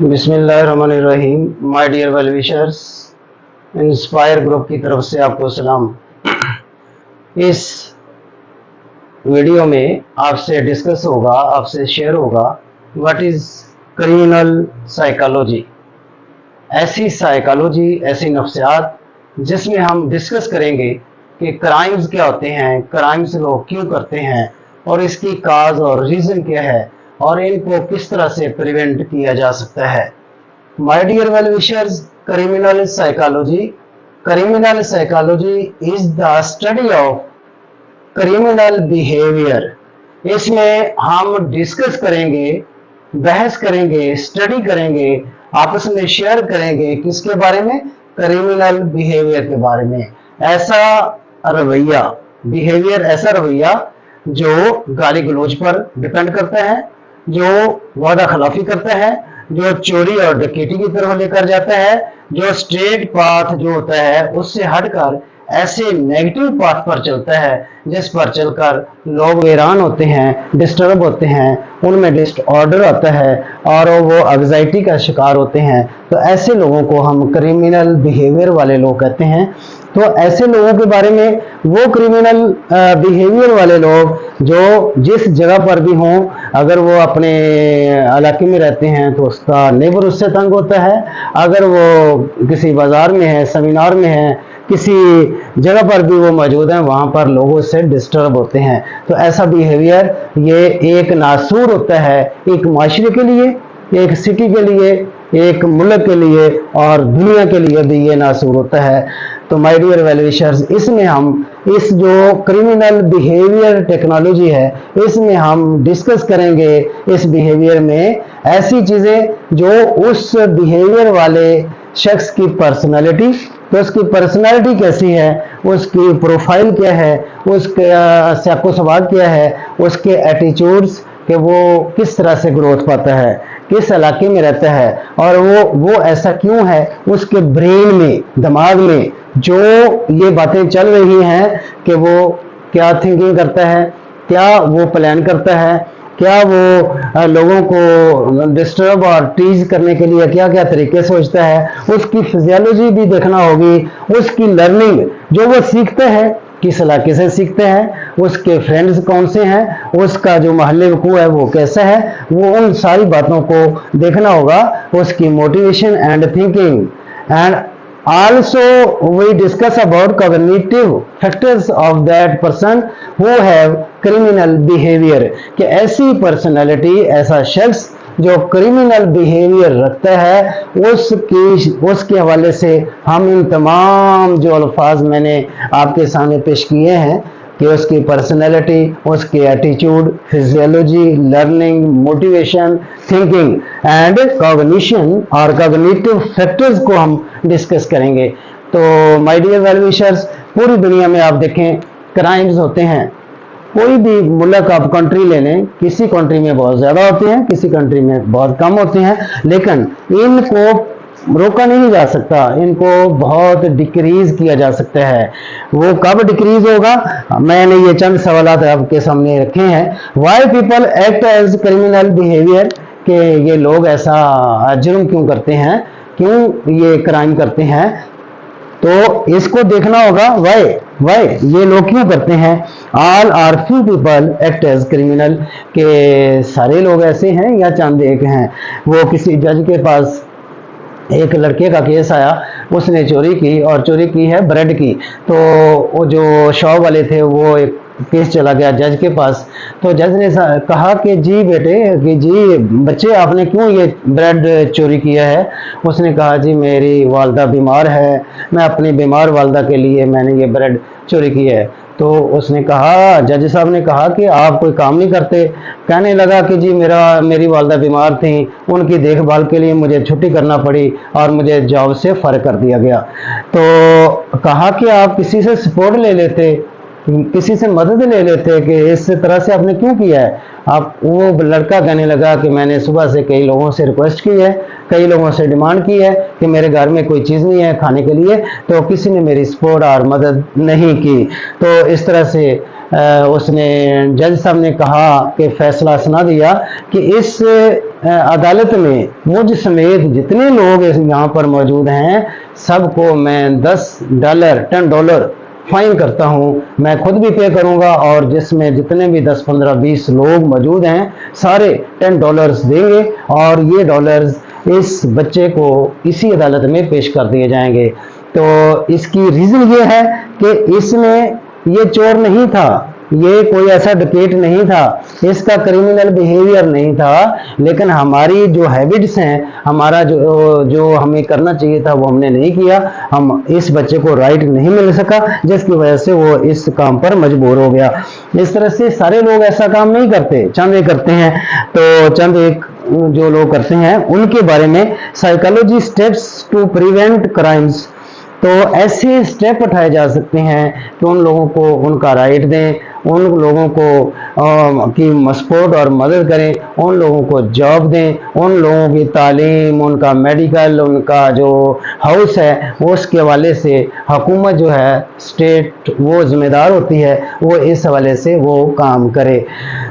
बिस्मिल्लाहिर्रहमानिर्रहीम। My dear well wishers, inspire group की तरफ से आपको सलाम। इस वीडियो में आपसे डिस्कस होगा, आपसे शेयर होगा व्हाट इज क्रिमिनल साइकोलॉजी। ऐसी साइकोलॉजी, ऐसी नफ्सियात जिसमें हम डिस्कस करेंगे कि क्राइम्स क्या होते हैं, क्राइम्स लोग क्यों करते हैं और इसकी काज और रीज़न क्या है और इनको किस तरह से प्रिवेंट किया जा सकता है। My dear well wishers, criminal psychology is the study of criminal behaviour. इसमें हम डिस्कस करेंगे, बहस करेंगे, स्टडी करेंगे, आपस में शेयर करेंगे किसके बारे में, क्रिमिनल बिहेवियर के बारे में। ऐसा रवैया, बिहेवियर, ऐसा रवैया जो गाली गलौज पर डिपेंड करता है, जो वादा खिलाफी करता है, जो चोरी और डकैती की तरफ लेकर जाता है, जो स्ट्रेट पाथ जो होता है उससे हटकर ऐसे नेगेटिव पाथ पर चलता है जिस पर चलकर लोग हैरान होते हैं, डिस्टर्ब होते हैं, उनमें डिसऑर्डर आता है और वो एंग्जाइटी का शिकार होते हैं। तो ऐसे लोगों को हम क्रिमिनल बिहेवियर वाले लोग कहते हैं। तो ऐसे लोगों के बारे में, वो क्रिमिनल बिहेवियर वाले लोग जो जिस जगह पर भी हों, अगर वो अपने इलाके में रहते हैं तो उसका नेबर उससे तंग होता है, अगर वो किसी बाजार में है, सेमिनार में है, किसी जगह पर भी वो मौजूद हैं, वहाँ पर लोगों से डिस्टर्ब होते हैं। तो ऐसा बिहेवियर ये एक नासूर होता है, एक माशरे के लिए, एक सिटी के लिए, एक मुल्क के लिए और दुनिया के लिए भी ये नासूर होता है। तो माय डियर वेल विशर्स, इसमें हम इस जो क्रिमिनल बिहेवियर टेक्नोलॉजी है, इसमें हम डिस्कस करेंगे इस बिहेवियर में ऐसी चीज़ें जो उस बिहेवियर वाले शख्स की पर्सनालिटी, तो उसकी पर्सनालिटी कैसी है, उसकी प्रोफाइल क्या है, उसका साको सवाब क्या है, उसके एटीट्यूड्स कि वो किस तरह से ग्रोथ पाता है, किस इलाके में रहता है और वो ऐसा क्यों है, उसके ब्रेन में, दिमाग में जो ये बातें चल रही हैं कि वो क्या थिंकिंग करता है, क्या वो प्लान करता है, क्या वो लोगों को डिस्टर्ब और टीज करने के लिए क्या क्या तरीके सोचता है, उसकी फिजियोलॉजी भी देखना होगी, उसकी लर्निंग जो वो सीखता है किस इलाके से सीखते हैं, उसके फ्रेंड्स कौन से हैं, उसका जो महल्ले वकू है वो कैसा है, वो उन सारी बातों को देखना होगा, उसकी motivation and thinking. And also we discuss about cognitive factors of that person who have criminal behavior, कि ऐसी पर्सनालिटी, ऐसा शख्स जो क्रिमिनल बिहेवियर रखता है उसके हवाले से हम इन तमाम जो अल्फाज मैंने आपके सामने पेश किए हैं कि उसकी पर्सनैलिटी, उसके attitude, physiology, learning, motivation, thinking and cognition और कॉग्निटिव फैक्टर्स को हम डिस्कस करेंगे। तो माय डियर वेल विशर्स, पूरी दुनिया में आप देखें क्राइम्स होते हैं, कोई भी मुल्क आप कंट्री ले लें, किसी कंट्री में बहुत ज़्यादा होते हैं, किसी कंट्री में बहुत कम होते हैं, लेकिन इनको रोका नहीं जा सकता, इनको बहुत डिक्रीज किया जा सकता है। वो कब डिक्रीज होगा, मैंने ये चंद सवाल आपके सामने रखे हैं। Why people act as criminal behaviour, कि ये लोग ऐसा जुर्म क्यों करते हैं, क्यों ये क्राइम करते हैं, तो इसको देखना होगा। वाई ये लोग क्यों करते हैं। All or few people act as criminal, के सारे लोग ऐसे हैं या चंद एक हैं। वो किसी जज के पास एक लड़के का केस आया, उसने चोरी की और चोरी की है ब्रेड की, तो वो जो शॉप वाले थे वो एक केस चला गया जज के पास। तो जज ने कहा कि जी बेटे, कि जी बच्चे, आपने क्यों ये ब्रेड चोरी किया है। उसने कहा जी मेरी वालदा बीमार है, मैं अपनी बीमार वालदा के लिए मैंने ये ब्रेड चोरी की है। तो उसने कहा, जज साहब ने कहा कि आप कोई काम नहीं करते। कहने लगा कि जी मेरी वालदा बीमार थी, उनकी देखभाल के लिए मुझे छुट्टी करना पड़ी और मुझे जॉब से फ़र्क कर दिया गया। तो कहा कि आप किसी से सपोर्ट ले लेते, किसी से मदद ले लेते कि इस तरह से आपने क्यों किया है। आप, वो लड़का कहने लगा कि मैंने सुबह से कई लोगों से रिक्वेस्ट की है, कई लोगों से डिमांड की है कि मेरे घर में कोई चीज़ नहीं है खाने के लिए, तो किसी ने मेरी सपोर्ट और मदद नहीं की। तो इस तरह से उसने जज साहब ने कहा कि फैसला सुना दिया कि इस अदालत में मुझ समेत जितने लोग यहाँ पर मौजूद हैं सबको मैं $10 फाइन करता हूँ, मैं खुद भी पे करूँगा और जिसमें जितने भी 10, 15, 20 लोग मौजूद हैं सारे $10 देंगे और ये डॉलर्स इस बच्चे को इसी अदालत में पेश कर दिए जाएंगे। तो इसकी रीज़न ये है कि इसमें ये चोर नहीं था, ये कोई ऐसा डकैत नहीं था, इसका क्रिमिनल बिहेवियर नहीं था, लेकिन हमारी जो हैबिट्स हैं, हमारा जो हमें करना चाहिए था वो हमने नहीं किया, हम इस बच्चे को राइट नहीं मिल सका जिसकी वजह से वो इस काम पर मजबूर हो गया। इस तरह से सारे लोग ऐसा काम नहीं करते, चंद एक करते हैं। तो चंद एक जो लोग करते हैं उनके बारे में psychology steps to prevent crimes, तो ऐसे स्टेप उठाए जा सकते हैं कि उन लोगों को उनका राइट दें, उन लोगों को की सपोर्ट और मदद करें, उन लोगों को जॉब दें, उन लोगों की तालीम, उनका मेडिकल, उनका जो हाउस है उसके हवाले से हुकूमत जो है, स्टेट वो जिम्मेदार होती है, वो इस हवाले से वो काम करे।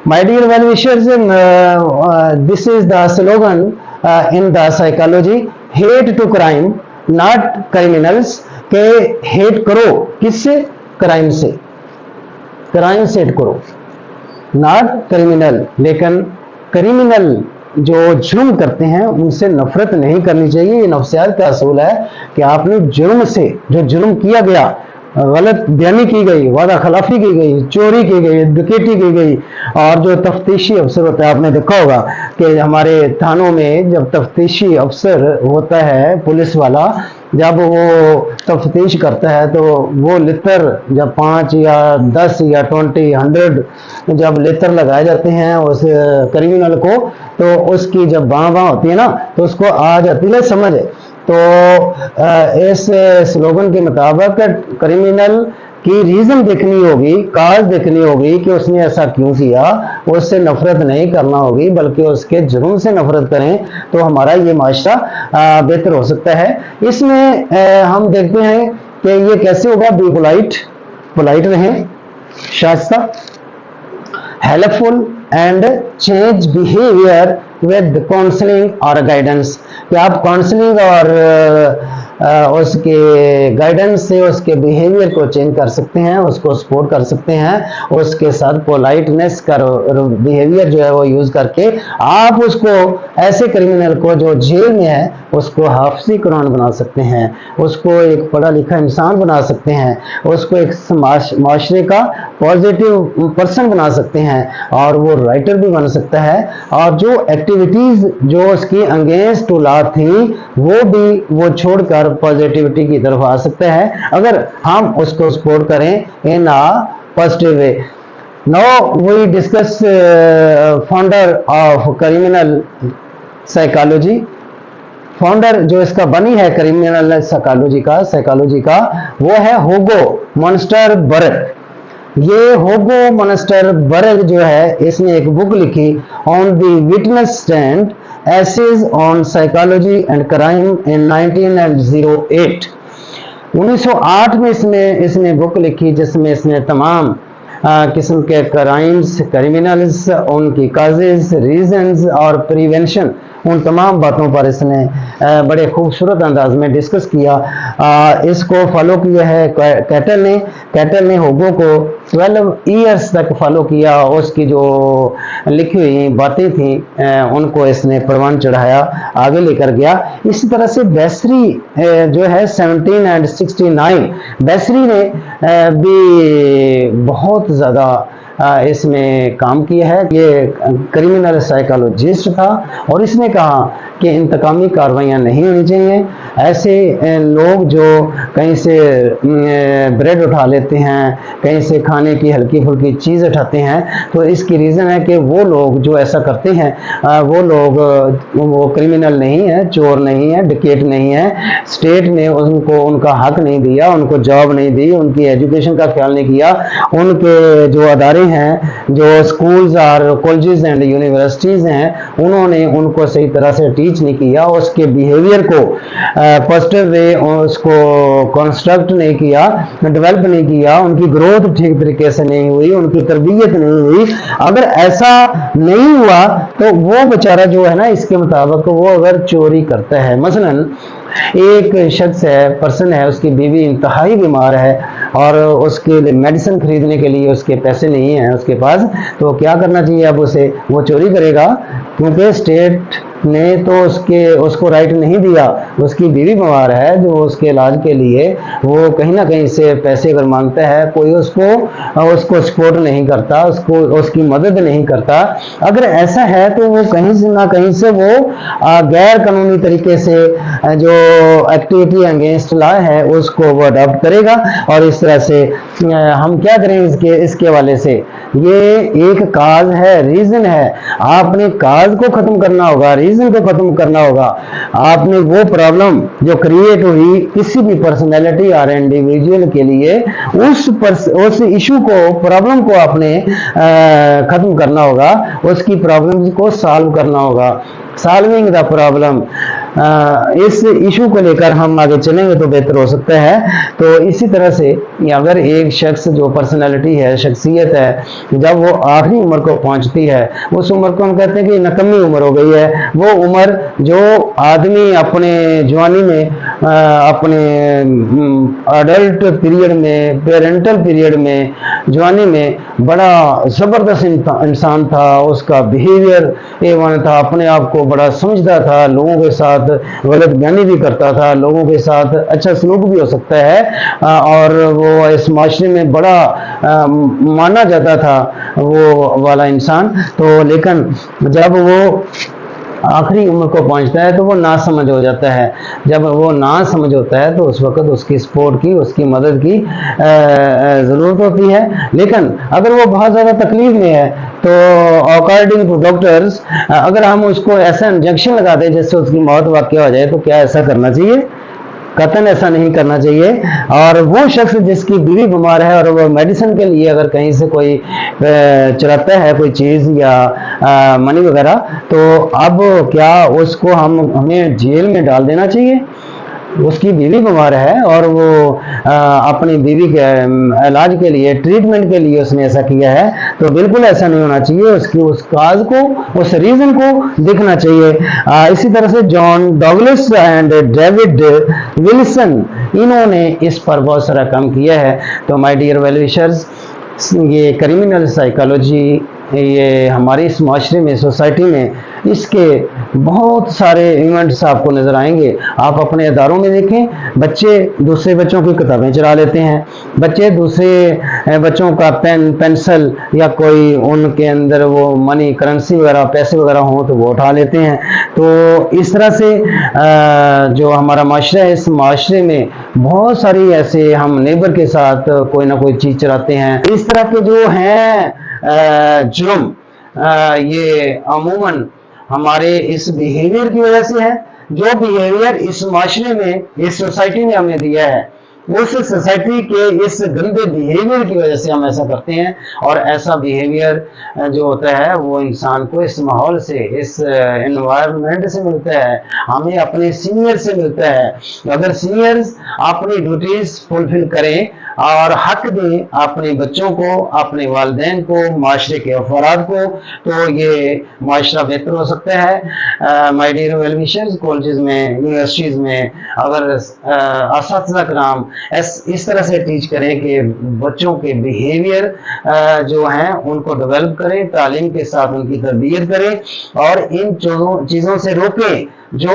My dear well wishers, this is the slogan in the psychology, hate to crime not criminals, के हेट करो किससे? क्राइम से, क्राइम से हेट करो, नॉट क्रिमिनल, लेकिन क्रिमिनल जो जुर्म करते हैं उनसे नफरत नहीं करनी चाहिए। ये नफ्सियात का असूल है कि आपने जुर्म से, जो जुर्म किया गया, गलत बयानी की गई, वादा खिलाफी की गई, चोरी की गई, डकैती की गई, और जो तफ्तीशी अफसर होता है, आपने देखा होगा कि हमारे थानों में जब तफ्तीशी अफसर होता है, पुलिस वाला, जब वो तफ्तीश करता है तो वो लितर जब 5 या 10 या 20, 100 जब लितर लगाए जाते हैं उस क्रिमिनल को, तो उसकी जब बाँ होती है ना तो उसको आ जाती है समझ। तो इस स्लोगन के मुताबिक क्रिमिनल की रीज़न देखनी होगी, काज देखनी होगी कि उसने ऐसा क्यों किया, उससे नफरत नहीं करना होगी बल्कि उसके जुर्म से नफरत करें, तो हमारा ये माशरा बेहतर हो सकता है। इसमें हम देखते हैं कि ये कैसे होगा। बी पोलाइट रहें, Shaista, helpful and change behaviour with counselling और गाइडेंस, कि आप काउंसलिंग और उसके गाइडेंस से उसके बिहेवियर को चेंज कर सकते हैं, उसको सपोर्ट कर सकते हैं, उसके साथ पोलाइटनेस का बिहेवियर जो है वो यूज करके आप उसको, ऐसे क्रिमिनल को जो जेल में है, उसको हाफिज़ कुरान बना सकते हैं, उसको एक पढ़ा लिखा इंसान बना सकते हैं, उसको एक माशरे का पॉजिटिव पर्सन बना सकते हैं, और वो राइटर भी बन सकता है, और जो एक्टिविटीज जो उसकी अगेंस्ट टू लॉ थी वो छोड़कर पॉजिटिविटी की तरफ आ सकता है अगर हम उसको सपोर्ट करें in a positive way. Now we discuss founder of criminal psychology. Founder जो इसका बनी है क्रिमिनल साइकोलॉजी का वो है होगो मॉन्स्टर बर्ग। ये होगो मॉन्स्टर बर्ग जो है, इसने एक बुक लिखी on the witness stand, essays on psychology and crime in 1908। 1908 में इसने बुक लिखी जिसमें इसने तमाम किस्म के क्राइम्स, क्रिमिनल्स, उनकी काजेज, रीजंस और प्रिवेंशन, उन तमाम बातों पर इसने बड़े खूबसूरत अंदाज में डिस्कस किया। इसको फॉलो किया है कैटल ने होगो को 12 इयर्स तक फॉलो किया। उसकी जो लिखी हुई बातें थी उनको इसने परवान चढ़ाया, आगे लेकर गया। इसी तरह से बेसरी जो है 1769, बेसरी ने भी बहुत ज़्यादा इसमें काम किया है। ये क्रिमिनल साइकोलॉजिस्ट था और इसने कहा कि इंतकामी कार्रवाइयाँ नहीं होनी चाहिए। ऐसे लोग जो कहीं से ब्रेड उठा लेते हैं, कहीं से खाने की हल्की फुल्की चीज़ उठाते हैं, तो इसकी रीज़न है कि वो लोग जो ऐसा करते हैं वो लोग वो क्रिमिनल नहीं है, चोर नहीं है, डकैत नहीं है। स्टेट ने उनको उनका हक नहीं दिया, उनको जॉब नहीं दी, उनकी एजुकेशन का ख्याल नहीं किया, उनके जो अदारे हैं, जो स्कूल्स और कॉलेजेस एंड यूनिवर्सिटीज़ हैं, उन्होंने उनको सही तरह से टीच नहीं किया, उसके बिहेवियर को पॉजिटिव वे उसको कंस्ट्रक्ट नहीं किया, डेवलप नहीं किया, उनकी ग्रोथ ठीक तरीके से नहीं हुई, उनकी तरबियत नहीं हुई, अगर ऐसा नहीं हुआ तो वो बेचारा जो है ना, इसके मुताबिक वो अगर चोरी करता है, मसलन एक शख्स है, पर्सन है, उसकी बीवी इंतहाई बीमार है और उसके लिए मेडिसिन खरीदने के लिए उसके पैसे नहीं हैं उसके पास, तो क्या करना चाहिए अब उसे? वो चोरी करेगा, क्योंकि स्टेट ने तो उसको राइट नहीं दिया, उसकी बीवी बीमार है, जो उसके इलाज के लिए वो कहीं ना कहीं से पैसे अगर मांगता है, कोई उसको सपोर्ट नहीं करता, उसकी मदद नहीं करता, अगर ऐसा है तो वो कहीं से ना कहीं से वो गैर कानूनी तरीके से जो एक्टिविटी अगेंस्ट लॉ है उसको वो अडॉप्ट करेगा। और इस तरह से हम क्या करें इसके हवाले से? ये एक काज है, रीजन है, आपने काज को खत्म करना होगा, रीजन को खत्म करना होगा। आपने वो प्रॉब्लम जो क्रिएट हुई किसी भी पर्सनैलिटी और इंडिविजुअल के लिए, उस इशू को, प्रॉब्लम को आपने खत्म करना होगा, उसकी प्रॉब्लम को सॉल्व करना होगा, सॉल्विंग द प्रॉब्लम। इस इशू को लेकर हम आगे चलेंगे तो बेहतर हो सकता है। तो इसी तरह से अगर एक शख्स जो पर्सनैलिटी है, शख्सियत है, जब वो आखिरी उम्र को पहुंचती है, उस उम्र को हम कहते हैं कि नकम्मी उम्र हो गई है। वो उम्र जो आदमी अपने जवानी में, अपने अडल्ट पीरियड में, पेरेंटल पीरियड में, जवानी में बड़ा ज़बरदस्त इंसान था, उसका बिहेवियर A1 था, अपने आप को बड़ा समझता था, लोगों के साथ गलत बयानी भी करता था, लोगों के साथ अच्छा सलूक भी हो सकता है, और वो इस माशरे में बड़ा माना जाता था वो वाला इंसान। तो लेकिन जब वो आखिरी उम्र को पहुंचता है तो वो ना समझ हो जाता है। जब वो ना समझ होता है तो उस वक्त उसकी सपोर्ट की, उसकी मदद की ज़रूरत होती है। लेकिन अगर वो बहुत ज़्यादा तकलीफ में है तो अकॉर्डिंग टू डॉक्टर्स, अगर हम उसको ऐसा इंजेक्शन लगा दें जिससे उसकी मौत वाक़या हो जाए, तो क्या ऐसा करना चाहिए? कतन ऐसा नहीं करना चाहिए। और वो शख्स जिसकी बीवी बीमार है और वो मेडिसिन के लिए अगर कहीं से कोई चुराता है कोई चीज़ या मनी वगैरह, तो अब क्या उसको हमें जेल में डाल देना चाहिए? उसकी बीवी बीमार है और वो अपनी बीवी के इलाज के लिए, ट्रीटमेंट के लिए उसने ऐसा किया है, तो बिल्कुल ऐसा नहीं होना चाहिए। उस काज को, उस रीजन को देखना चाहिए। इसी तरह से John Douglas and David Wilson, इन्होंने इस पर बहुत सारा काम किया है। तो माय डियर वेल विशर्स, ये क्रिमिनल साइकोलॉजी, ये हमारे इस माशरे में, सोसाइटी में, इसके बहुत सारे इवेंट्स आपको नज़र आएंगे। आप अपने इदारों में देखें, बच्चे दूसरे बच्चों की किताबें चुरा लेते हैं, बच्चे दूसरे बच्चों का पेन, पेंसिल या कोई उनके अंदर वो मनी, करेंसी वगैरह, पैसे वगैरह हों तो वो उठा लेते हैं। तो इस तरह से जो हमारा माशरा है, इस माशरे में बहुत सारी ऐसे हम नेबर के साथ कोई ना कोई चीज़ चुराते हैं। इस तरह के जो हैं जुर्म, ये अमूमन हमारे इस बिहेवियर की वजह से है। जो बिहेवियर इस माशरे में, इस सोसाइटी ने हमें दिया है, उस सोसाइटी के इस गंदे बिहेवियर की वजह से हम ऐसा करते हैं। और ऐसा बिहेवियर जो होता है वो इंसान को इस माहौल से, इस एनवायरनमेंट से मिलता है, हमें अपने सीनियर से मिलता है। अगर सीनियर्स अपनी ड्यूटीज फुलफिल करें और हक दें अपने बच्चों को, अपने वालिदैन को, माशरे के अफराद को, तो ये माशरा बेहतर हो सकता है। My dear well wishers, colleges में, यूनिवर्सिटीज़ में अगर असातिज़ा कराम इस तरह से टीच करें कि बच्चों के बिहेवियर जो हैं उनको डेवलप करें, तालीम के साथ उनकी तरबियत करें और इन चीज़ों से रोकें जो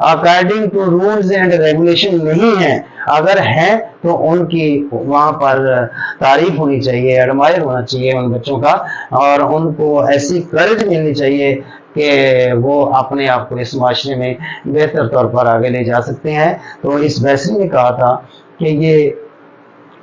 according to rules and regulation नहीं है। अगर हैं तो उनकी वहाँ पर तारीफ होनी चाहिए, एडमायर होना चाहिए उन बच्चों का, और उनको ऐसी करेज मिलनी चाहिए कि वो अपने आप को इस माशरे में बेहतर तौर पर आगे ले जा सकते हैं। तो इस बैसरी ने कहा था कि ये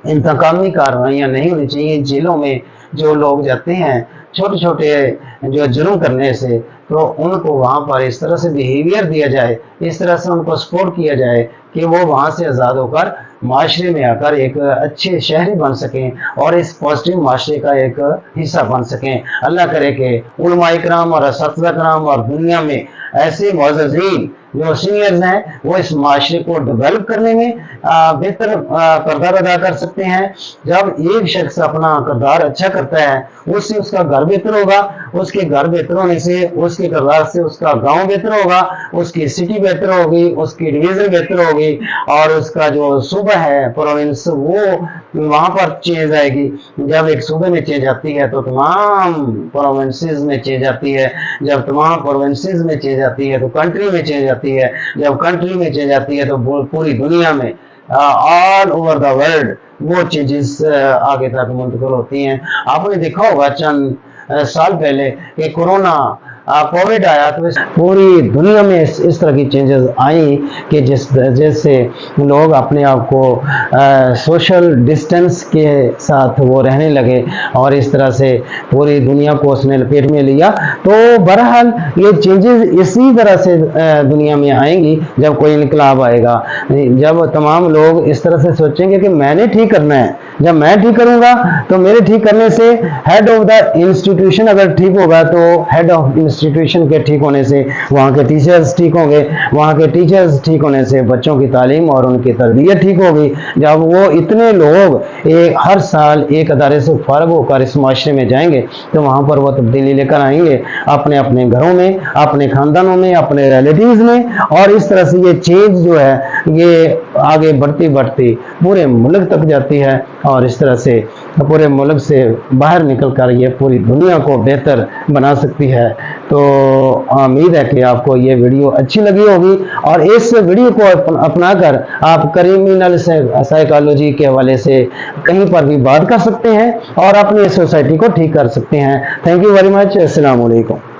इंतकामी कार्रवाइयाँ नहीं होनी चाहिए। जेलों में जो लोग जाते हैं छोटे छोटे जो जुर्म करने से, तो उनको वहाँ पर इस तरह से बिहेवियर दिया जाए, इस तरह से उनको सपोर्ट किया जाए कि वो वहाँ से आज़ाद होकर माशरे में आकर एक अच्छे शहरी बन सकें और इस पॉजिटिव माशरे का एक हिस्सा बन सकें। अल्लाह करे कि उलमा इकराम और असातिज़ा कराम और दुनिया में ऐसे मुअज़्ज़ज़ीन जो सीनियर्स हैं वो इस माशरे को डेवलप करने में बेहतर किरदार अदा कर सकते हैं। जब एक शख्स अपना किरदार अच्छा करता है उससे उसका घर बेहतर होगा, उसके घर बेहतर होने से उसके किरदार से उसका गांव बेहतर होगा, उसकी सिटी बेहतर होगी, उसकी डिवीजन बेहतर होगी और उसका जो सूबा है प्रोविंस वो वहां पर चेंज आएगी। जब एक सूबे में चेंज आती है तो तमाम प्रोविंसेस में चेंज आती है, जब तमाम प्रोविंसेस में चेंज आती है तो कंट्री में चेंज आती है, जब कंट्री में चेंज आती है तो पूरी दुनिया में ऑल ओवर द वर्ल्ड वो चेंजेस आगे तक मुंतकिल होती हैं। आपने देखा होगा चंद साल पहले कि कोरोना कोविड आया तो पूरी दुनिया में इस तरह की चेंजेस आई कि जैसे लोग अपने आप को सोशल डिस्टेंस के साथ वो रहने लगे और इस तरह से पूरी दुनिया को उसने लपेट में लिया। तो बहरहाल ये चेंजेस इसी तरह से दुनिया में आएंगी जब कोई इनकलाब आएगा, जब तमाम लोग इस तरह से सोचेंगे कि मैंने ठीक करना है, जब मैं ठीक करूंगा तो मेरे ठीक करने से हेड ऑफ द इंस्टीट्यूशन अगर ठीक होगा तो हेड ऑफ इंस्टीट्यूशन के ठीक होने से वहाँ के टीचर्स ठीक होंगे, वहाँ के टीचर्स ठीक होने से बच्चों की तालीम और उनकी तरबियत ठीक होगी। जब वो इतने लोग हर साल एक अदारे से फारग होकर इस माशरे में जाएंगे तो वहाँ पर वो तब्दीली लेकर आएंगे अपने अपने घरों में, अपने खानदानों में, अपने रिलेटिव्स में, और इस तरह से ये चेंज जो है ये आगे बढ़ती बढ़ती पूरे मुल्क तक जाती है और इस तरह से पूरे मुल्क से बाहर निकल कर ये पूरी दुनिया को बेहतर बना सकती है। तो उम्मीद है कि आपको ये वीडियो अच्छी लगी होगी और इस वीडियो को अपनाकर आप क्रिमिनल साइकोलॉजी के हवाले से कहीं पर भी बात कर सकते हैं और अपनी सोसाइटी को ठीक कर सकते हैं। Thank you very much. अस्सलाम वालेकुम।